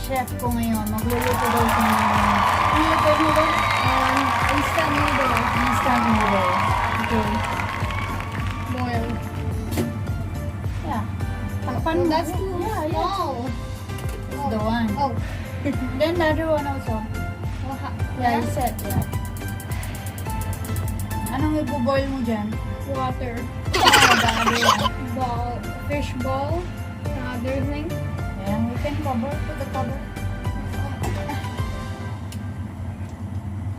chef ko ngayon. Magluluto daw siya ng... Ano luto mo ba? Instant noodle. Instant noodles. Okay. Boil. Yeah. Takpan mo. That's too Yeah. small. That's the one. Oh. Then the other one also. Yeah, you said. Yeah. Anong ibo-boil mo dyan? Water. The other one. Ball. Fish ball. Another thing. Yeah, we can cover. Put the cover.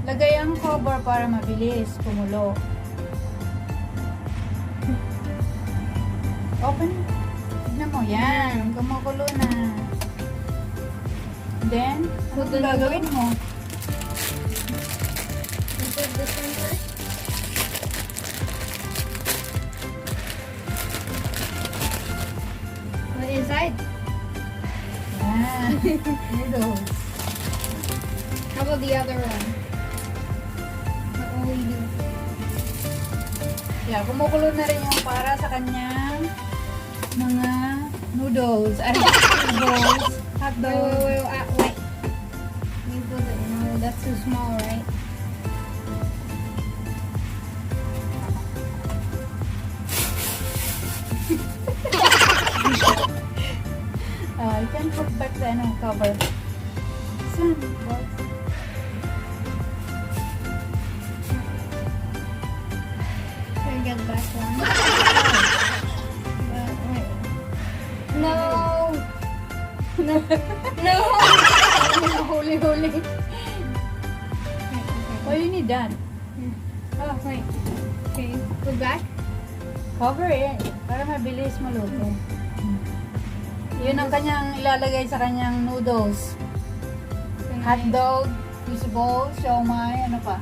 Lagay ang cover para mabilis kumulo. Open. Tignan mo. Yan. Kumukulo na. Then, ano gagawin mo? You put this one first. What inside? Yan. Noodles. How about the other one? What will we do? Yeah, kumukulo na rin yung para sa kanyang mga noodles. Ay, noodles. Hotdog. Wait. You put it, no, that's too small, right? You can put back the cover. Sun, Bogs. Can I get back one? Wait. No! No! No! Huli. Okay. Oh, you need that. Oh, wait. Okay, put back. Cover it. Para mabilis maluto. Yun ang kanyang ilalagay sa kanyang noodles. Hotdog, fish ball, siomai, ano pa?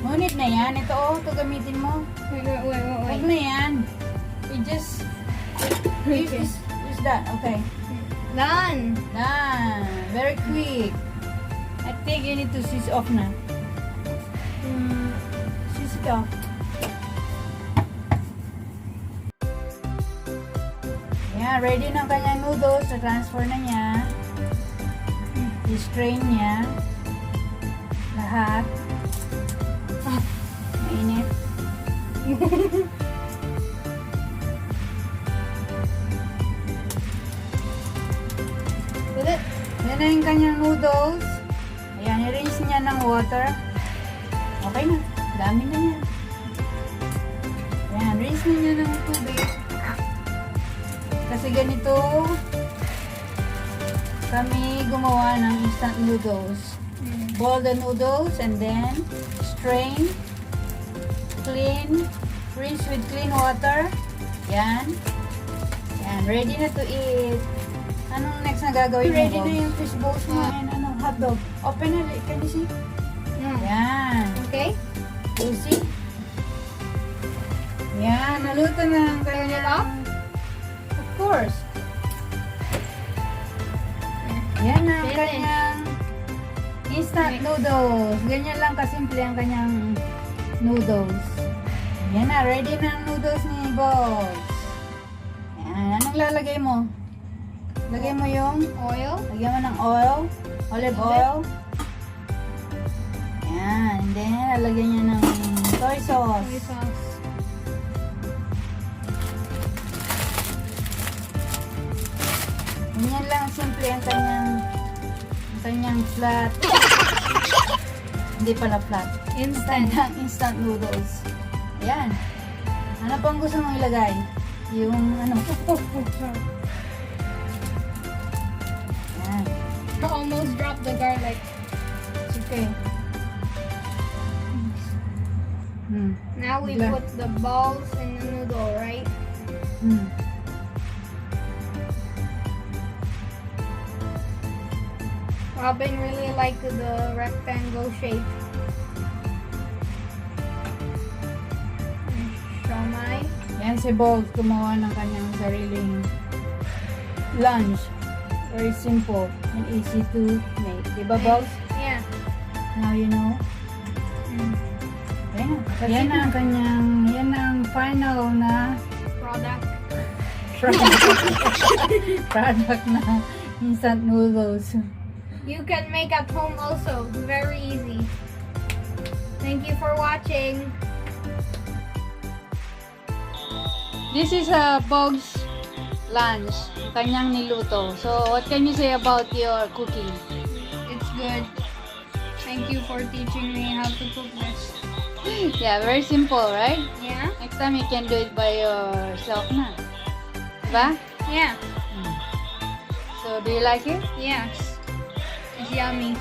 Ngunit na yan. Ito ito gamitin mo. Wait. Huwag na yan. You just use that. Okay. Done! Done. Very quick. I think you need to switch off na. Switch it off. Yan, ready na ang kanyang noodles. Na-transfer na niya. I-strain niya. Lahat. Mainit. Put it. Yan na yung kanyang noodles. Ayan, i-rinse niya ng water. Okay na. Dami na niya. Ayan, rinse niya ng tubig. Kasi ganito kami gumawa ng instant noodles. Boil the noodles and then strain, clean, rinse with clean water. Yan. Yan, ready na to eat. Anong next na gagawin mo? Ready na yung fish balls mo and hotdog. Open na, can you see? No. Yan. Okay? You see? Yan, naluto na ang Turn it kanyang... off? Of course. Yan na ang Finish. kanyang instant noodles. Ganyan lang kasimple ang kanyang noodles. Yan na, ready na ang noodles ni Bogs. Yan, anong lalagay mo? Lagay mo yung Oil? lagyan mo ng oil, olive oil. Yan, and then lalagyan niya ng soy sauce. Soy sauce. Ganyan lang simple ang kanyang flat. Hindi pala flat. Instant noodles. Ayan. Ano pang gusto mong ilagay? Yung ano? Ayan. I almost dropped the garlic. It's okay. Now we Bigla. put the balls in the noodle, right? Robin really liked the rectangle shape. Siomai. Yan si Bogs gumawa ng kanyang sariling lunch. Very simple and easy to make. Diba, Bogs? Yeah. Now you know. Ayan. Yan ang kanyang, yan ang final na Product. Product na instant noodles. You can make at home also. Very easy. Thank you for watching. This is a Bogs lunch. Kanyang niluto. So, what can you say about your cooking? It's good. Thank you for teaching me how to cook this. Yeah, very simple, right? Yeah? Next time you can do it by yourself na. Diba? Yeah. So, do you like it? Yes. It's yummy.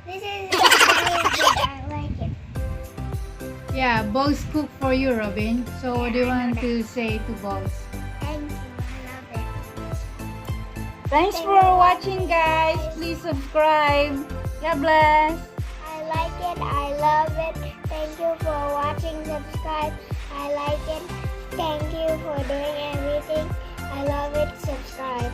This is very good. I like it. Yeah, Bogs cook for you, Robin. So, what do you want to say to Bogs? Thank you. I love it. Thanks for watching, guys. Please subscribe. God bless. I like it. I love it. Thank you for watching. Subscribe. I like it. Thank you for doing everything. I love it. Subscribe.